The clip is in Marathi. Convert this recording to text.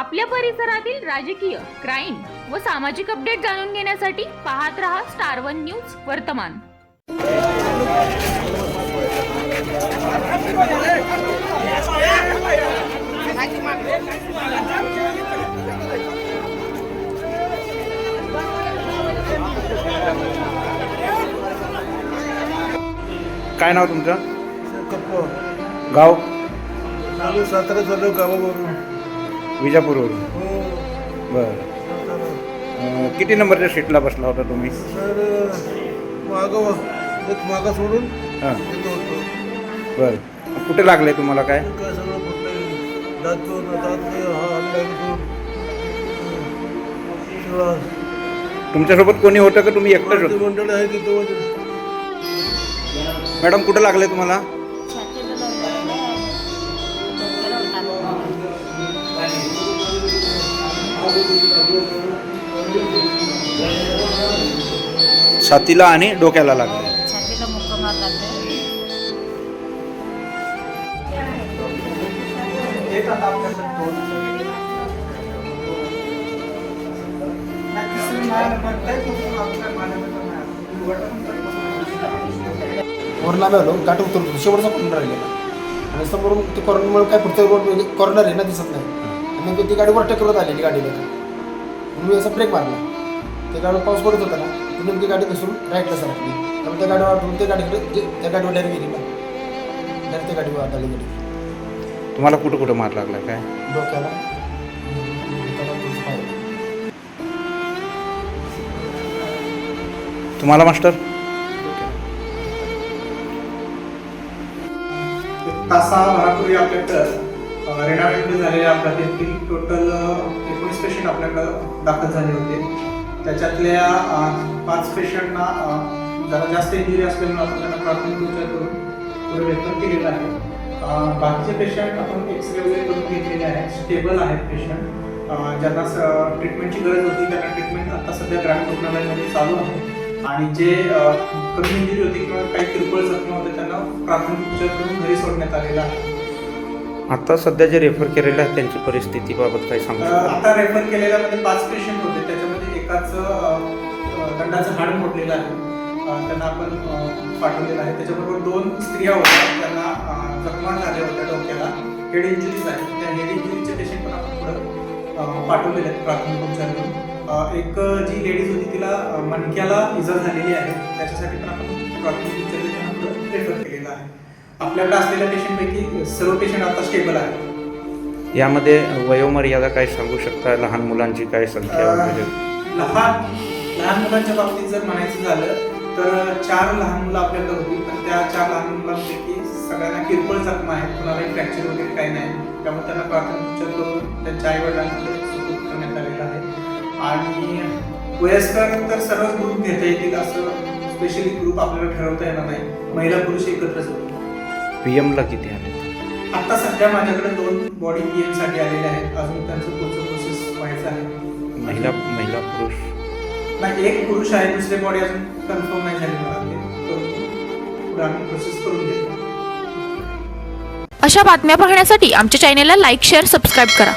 आपल्या परिसरातील राजकीय, क्राईम व सामाजिक अपडेट जाणून घेण्यासाठी पाहत रहा स्टार वन न्यूज वर्तमान। काय नाव तुमचं? कप्पा गाव? आम्ही सातारा चाललो गावावरून. विजापूरवरून? हो बरं. सातारा. किती नंबरच्या सीटला बसला होता तुम्ही? सर मागं सोडून हां. येतो होतो. बरं. कुठे लागले तुम्हाला काय? काय सगळं फुटलं, दात हा आणला सगळं. तुमच्यासोबत कोणी होतं का तुम्ही एकटंच होतं? मंडळ आहे तिथं. मॅडम कुठं लागले तुम्हाला? छातीला आणि डोक्याला लागले. छातीला मुक्का मार लागले. वरून आम्ही आलो, गाठ उतरतो शेवटचा कॉर्नर राहिलेला आणि समोरून ते कॉर्नरमुळे काय पुढचं रोड कॉर्नर आहे ना दिसत नाही आणि ती गाडी ओव्हरटेक करत आलेली गाडीला म्हणून मी असा ब्रेक मारला. त्या गाडीवर पाऊस पडत होता ना, ती नेमकी गाडी घसरून राईटला सरकली. त्यामुळे त्या गाडीवर आठवून त्या गाडीकडे त्या गाडीवर डायरेक्ट गेली ना, डायरेक्ट त्या गाडीवर आली गाडी. तुम्हाला कुठं कुठं मार लागला काय? डोक्याला तुम्हाला मास्टर? तासाभरापूर्वी आपल्याकडं रेणावळीमध्ये झालेल्या अपघातातील टोटल 19 पेशंट आपल्याकडं दाखल झाले होते. त्याच्यातल्या 5 पेशंटना जरा जास्त इंजुरी असल्यामुळे आपण त्यांना प्राथमिक उपचार करून पुढे रेफर केलेलं आहे. बाकीचे पेशंट आपण एक्सरे वगैरे करून घेतलेले आहेत, स्टेबल आहेत पेशंट. ज्यांना ट्रीटमेंटची गरज होती त्यांना ट्रीटमेंट आता सध्या ग्रामीण रुग्णालयामध्ये चालू आहे आणि जे कमी इंजुरी होती किंवा काही किरकोळ जखमा होते त्यांना प्राथमिक उपचार करून घरी सोडण्यात आलेला आहे. आता सध्या जे रेफर केलेले आहेत त्यांची परिस्थितीबाबत काय सांगू? आता रेफर केलेल्यामध्ये 5 पेशंट होते, त्याच्यामध्ये एकाचं दंडाचं हाड मोडलेलं आहे, त्यांना आपण पाठवलेलं आहे. त्याच्याबरोबर 2 स्त्रिया होत्या त्यांना जखमा झाल्या होत्या डोक्याला, हेड इंजुरीज आहेत. त्या हेड इंजुरीचे पेशंट पण आपण पुढं पाठवलेले आहेत प्राथमिक उपचार करून. एक जी लेडीज होती तिला मणक्याला इजा झालेली आहे, त्याच्यासाठी पण आपण प्राथमिक उपचार रेफर केलेला आहे. आपल्याकडे असलेल्या पेशंटपैकी सर्व पेशंट आता स्टेबल आहेत. यामध्ये वयोमर्यादा काय सांगू शकता? लहान मुलांची काय संख्या वगैरे? लहान मुलांच्या बाबतीत जर म्हणायचं झालं तर 4 लहान मुलं आपल्याकडे होती, पण त्या 4 लहान मुलांपैकी सगळ्यांना किरकोळ जखमा आहेत, कुणालाही फ्रॅक्चर वगैरे काही नाही. त्यामुळे त्यांना प्राथमिक उपचार करून त्यांच्या आईवडिलांकडे सुपूर्द करण्यात आलेला आहे. आणि वयस्कर तर सर्वच ग्रुप घेता येतील असं स्पेशली ग्रुप आपल्याला ठरवता येणार नाही. महिला पुरुष एकत्रच होते. PM ला किती आले? आता सध्या माझ्याकडे 2 बॉडी PM साठी आलेले आहेत. अजून त्यांचं पुढचं प्रोसेस व्हायचं आहे. महिला पुरुष नाही, एक पुरुष आहे, दुसरे बॉडी अजून कन्फर्म नाही झाली मला. पुढे आम्ही प्रोसेस करून घेतो. अशा बातम्या पाहण्यासाठी आमच्या चॅनेलला लाईक, शेअर, सबस्क्राईब करा.